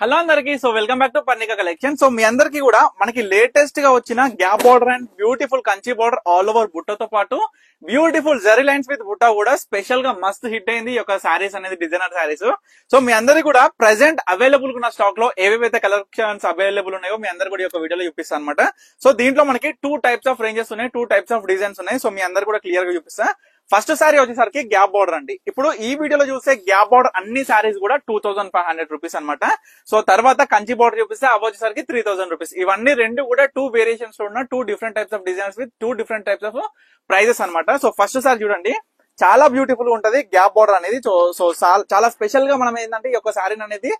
Hello అందరికి. So welcome back to Parnika collection. So మీ అందరికి కూడా మనకి లేటెస్ట్ గా వచ్చిన gap border and beautiful Kanchi border all over బుట్టతో పాటు బ్యూటిఫుల్ జరీ లైన్స్ విత్ బుట్ట కూడా స్పెషల్ గా మస్త్ హిట్ అయింది ఈ యొక్క శారీస్ అనేది, డిజైనర్ శారీస్. సో మీ అందరికి కూడా ప్రెసెంట్ అవైలబుల్ ఉన్న స్టాక్ లో ఏవేవైతే కలెక్షన్స్ అవైలబుల్ ఉన్నాయో మీ అందరు కూడా ఈ యొక్క వీడియోలో చూపిస్తాను అనమాట. సో దీంట్లో మనకి 2 టైప్స్ ఆఫ్ రేంజెస్ ఉన్నాయి, 2 టైప్స్ ఆఫ్ డిజైన్స్ ఉన్నాయి. సో మీ అందరు కూడా క్లియర్ గా చూపిస్తా. ఫస్ట్ సారీ వచ్చేసరికి గ్యాప్ బార్డర్ అండి. ఇప్పుడు ఈ వీడియోలో చూసే గ్యాప్ బార్డర్ అన్ని సారీస్ కూడా 2500 రూపీస్ అనమాట. సో తర్వాత కంచి బార్డర్ చూపిస్తే అవి వచ్చేసరికి 3000 రూపీస్. ఇవన్నీ రెండు కూడా 2 వేరియేషన్స్ లో ఉన్న 2 different types of designs with 2 different types of prices అనమాట. సో ఫస్ట్ సారీ చూడండి, చాలా బ్యూటిఫుల్ గా ఉంటది గ్యాప్ బార్డర్ అనేది. సో చాలా స్పెషల్ గా మనం ఏంటంటే ఈ యొక్క సారీని అనేది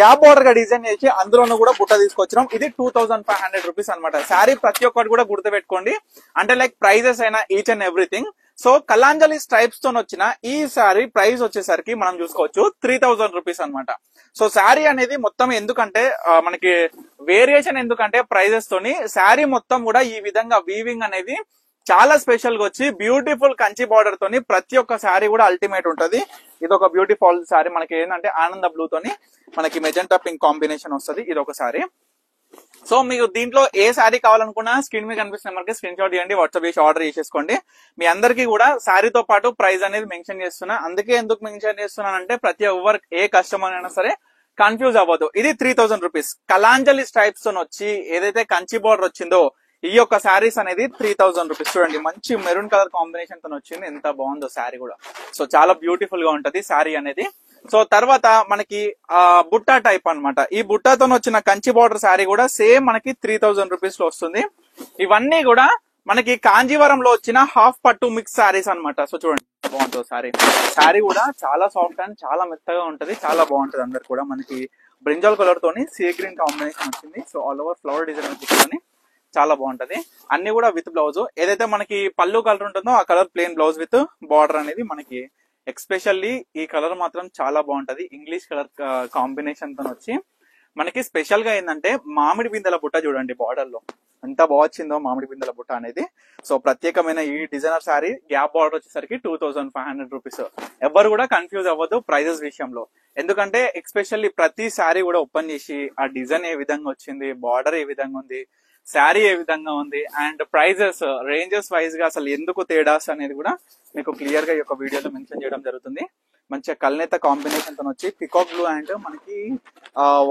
గ్యాప్ బార్డర్ గా డిజైన్ చేసి అందులోనూ కూడా బుట్ట తీసుకొచ్చినాం. ఇది 2500 రూపీస్ అనమాట. సారీ ప్రతి ఒక్కటి కూడా గుర్తు పెట్టుకోండి, అంటే లైక్ ప్రైజెస్ అయినా each and everything. So Kalanjali stripes తో వచ్చిన ఈ సారీ ప్రైస్ వచ్చేసరికి మనం చూసుకోవచ్చు 3000 రూపీస్ అనమాట. సో శారీ అనేది మొత్తం ఎందుకంటే మనకి వేరియేషన్ ఎందుకంటే ప్రైజెస్ తోని శారీ మొత్తం కూడా ఈ విధంగా వీవింగ్ అనేది చాలా స్పెషల్ గా వచ్చి బ్యూటిఫుల్ కంచి బార్డర్ తోని ప్రతి ఒక్క శారీ కూడా అల్టిమేట్ ఉంటది. ఇది ఒక బ్యూటిఫుల్ శారీ. మనకి ఏంటంటే ఆనంద బ్లూ తోని మనకి మెజెంటా పింక్ కాంబినేషన్ వస్తుంది. ఇది ఒక శారీ. సో మీకు దీంట్లో ఏ శారీ కావాలనుకున్నా స్క్రీన్ మీద కనిపిస్తున్న నెంబర్కి స్క్రీన్ షాట్ చేయండి, వాట్సాప్ చేసి ఆర్డర్ చేసేసుకోండి. మీ అందరికీ కూడా శారీతో పాటు ప్రైస్ అనేది మెన్షన్ చేస్తున్నా. అందుకే ఎందుకు మెన్షన్ చేస్తున్నానంటే ప్రతి ఒక్కరు ఏ కస్టమర్ అయినా సరే కన్ఫ్యూజ్ అవ్వదు. ఇది 3000 రూపీస్. కలాంజలి స్ట్రైప్స్ తో వచ్చి ఏదైతే కంచి బార్డర్ వచ్చిందో ఈ యొక్క శారీస్ అనేది 3000 రూపీస్. చూడండి, మంచి మెరూన్ కలర్ కాంబినేషన్ తో వచ్చింది. ఎంత బాగుందో శారీ కూడా. సో చాలా బ్యూటిఫుల్ గా ఉంటది శారీ అనేది. సో తర్వాత మనకి బుట్టా టైప్ అన్నమాట. ఈ బుట్టాతో వచ్చిన కంచి బార్డర్ శారీ కూడా సేమ్ మనకి 3000 రూపీస్ లో వస్తుంది. ఇవన్నీ కూడా మనకి కాంజీవరంలో వచ్చిన హాఫ్ పట్టు మిక్స్ శారీస్ అన్నమాట. సో చూడండి బాగుంటుంది శారీ. శారీ కూడా చాలా సాఫ్ట్ అండ్ చాలా మెత్తగా ఉంటది, చాలా బాగుంటది. అందరు కూడా మనకి బ్రింజాల్ కలర్ తోని సీ గ్రీన్ కాంబినేషన్ వచ్చింది. So all over flower design వచ్చిందని చాలా బాగుంటది. అన్ని కూడా విత్ బ్లౌజ్. ఏదైతే మనకి పళ్ళు కలర్ ఉంటుందో ఆ colour plain blouse with border అనేది మనకి ఎక్స్పెషల్లీ ఈ కలర్ మాత్రం చాలా బాగుంటది. ఇంగ్లీష్ కలర్ కాంబినేషన్ తో వచ్చి మనకి స్పెషల్ గా ఏంటంటే మామిడి బిందెల బుట్ట చూడండి బార్డర్ లో ఎంత బాగుందో మామిడి బిందెల బుట్ట అనేది. సో ప్రత్యేకమైన ఈ డిజైనర్ శారీ గ్యాప్ బార్డర్ వచ్చేసరికి 2500 రూపీస్. ఎవరు కూడా కన్ఫ్యూజ్ అవ్వద్దు ప్రైజెస్ విషయంలో. ఎందుకంటే ఎక్స్పెషల్లీ ప్రతి శారీ కూడా ఓపెన్ చేసి ఆ డిజైన్ ఏ విధంగా వచ్చింది, బార్డర్ ఏ విధంగా ఉంది, శారీ ఏ విధంగా ఉంది అండ్ ప్రైజెస్ రేంజెస్ వైజ్ గా అసలు ఎందుకు తేడాస్ అనేది కూడా మీకు క్లియర్ గా ఈ యొక్క వీడియోలో మెన్షన్ చేయడం జరుగుతుంది. మంచిగా కల్నేత కాంబినేషన్ తో వచ్చి పికాక్ బ్లూ అండ్ మనకి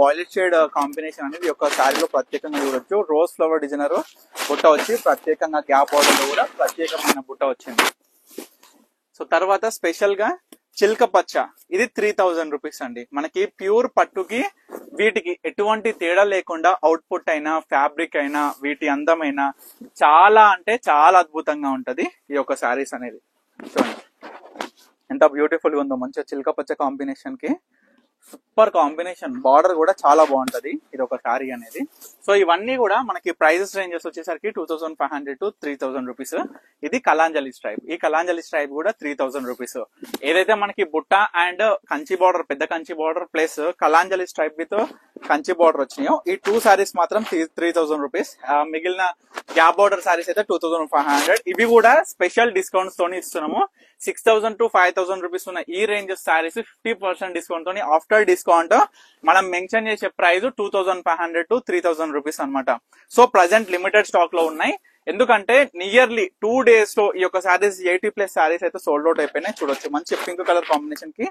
వాయిలెట్ షేడ్ కాంబినేషన్ అనేది ఈ యొక్క శారీలో ప్రత్యేకంగా చూడొచ్చు. రోజ్ ఫ్లవర్ డిజైనర్ బుట్ట వచ్చి ప్రత్యేకంగా గ్యాప్ బార్డర్ లో కూడా ప్రత్యేకమైన బుట్ట వచ్చింది. సో తర్వాత స్పెషల్ గా చిల్క పచ్చ, ఇది 3000 రూపీస్ అండి. మనకి ప్యూర్ పట్టుకి వీటికి ఎటువంటి తేడా లేకుండా అవుట్పుట్ అయినా ఫ్యాబ్రిక్ అయినా వీటి అందమైనా చాలా అంటే చాలా అద్భుతంగా ఉంటది ఈ యొక్క శారీస్ అనేది. చూడండి ఎంత బ్యూటిఫుల్ గా ఉందో, మంచిగా చిల్క పచ్చ కాంబినేషన్ కి సూపర్ కాంబినేషన్. బార్డర్ కూడా చాలా బాగుంటది ఇది ఒక శారీ అనేది. సో ఇవన్నీ కూడా మనకి ప్రైజెస్ రేంజెస్ వచ్చేసరికి 2500 to 3000 రూపీస్. ఇది కలాంజలి స్ట్రైప్. ఈ కలాంజలి స్ట్రైప్ కూడా 3000 రూపీస్. ఏదైతే మనకి బుట్ట అండ్ కంచి బార్డర్, పెద్ద Kanchi border plus Kalanjali stripe with Kanchi border వచ్చినాయో ఈ 2 సారీస్ మాత్రం 3000 రూపీస్. మిగిలిన గ్యాప్ బార్డర్ సారీస్ అయితే 2500. ఇవి కూడా స్పెషల్ డిస్కౌంట్స్ తోని ఇస్తున్నాము. 6000 to 5000 రూపీస్ ఉన్న ఈ రేంజ్ సారీస్ 50% డిస్కౌంట్ తోని ఆఫ్టర్ డిస్కౌంట్ మనం మెన్షన్ చేసే ప్రైస్ 2500 to 3000 రూపీస్ అనమాట. సో ప్రజెంట్ లిమిటెడ్ స్టాక్ లో ఉన్నాయి. ఎందుకంటే నియర్లీ 2 days లో ఈ యొక్క సారీస్ 80+ సారీస్ అయితే సోల్డ్ అవుట్ అయిపోయినాయి. చూడొచ్చు మంచి పింక్ కలర్ కాంబినేషన్ కి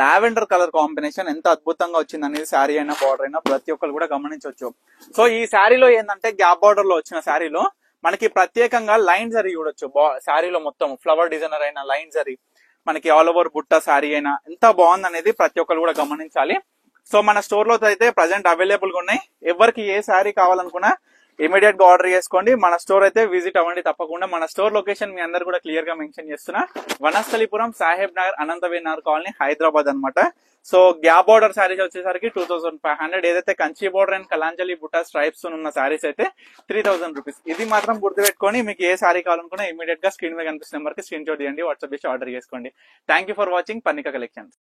లావెండర్ కలర్ కాంబినేషన్ ఎంత అద్భుతంగా వచ్చింది అనేది శారీ అయినా బార్డర్ అయినా ప్రతి ఒక్కరు కూడా గమనించవచ్చు. సో ఈ శారీలో ఏంటంటే గ్యాప్ బార్డర్ లో వచ్చిన శారీలో మనకి ప్రత్యేకంగా లైన్ జరీ చూడొచ్చు. శారీలో మొత్తం ఫ్లవర్ డిజైనర్ అయినా లైన్ జరీ, మనకి ఆల్ ఓవర్ బుట్ట శారీ అయినా ఎంత బాగుంది అనేది ప్రతి ఒక్కరు కూడా గమనించాలి. సో మన స్టోర్ లో అయితే ప్రజెంట్ అవైలబుల్ గా ఉన్నాయి. ఎవరికి ఏ శారీ కావాలనుకున్నా ఇమీడియట్ గా ఆర్డర్ చేసుకోండి. మన స్టోర్ అయితే విజిట్ అవ్వండి తప్పకుండా. మన స్టోర్ లొకేషన్ మీ అందరు కూడా క్లియర్ గా మెన్షన్ చేస్తున్నా. వనస్థలిపురం, సాహెబ్ నగర్, అనంతవేర్ నగర్ కాలనీ, హైదరాబాద్ అనమాట. సో గ్యాప్ బార్డర్ శారీస్ వచ్చేసరికి 2500. ఏదైతే కంచి బార్డర్ అండ్ కలాంజలి బుట్ట స్ట్రైప్స్ ఉన్న శారీస్ అయితే 3000 రూపీస్. ఇది మాత్రం గుర్తుపెట్టుకొని మీకు ఏ శారీ కావాలనుకున్నా ఇమీడియట్ గా స్క్రీన్ మీద కనిపిస్తున్న నెంబర్ కి స్క్రీన్ షాట్ చేయండి, వాట్సాప్ చేసి ఆర్డర్ చేసుకోండి. Thank you for watching Parnika collections.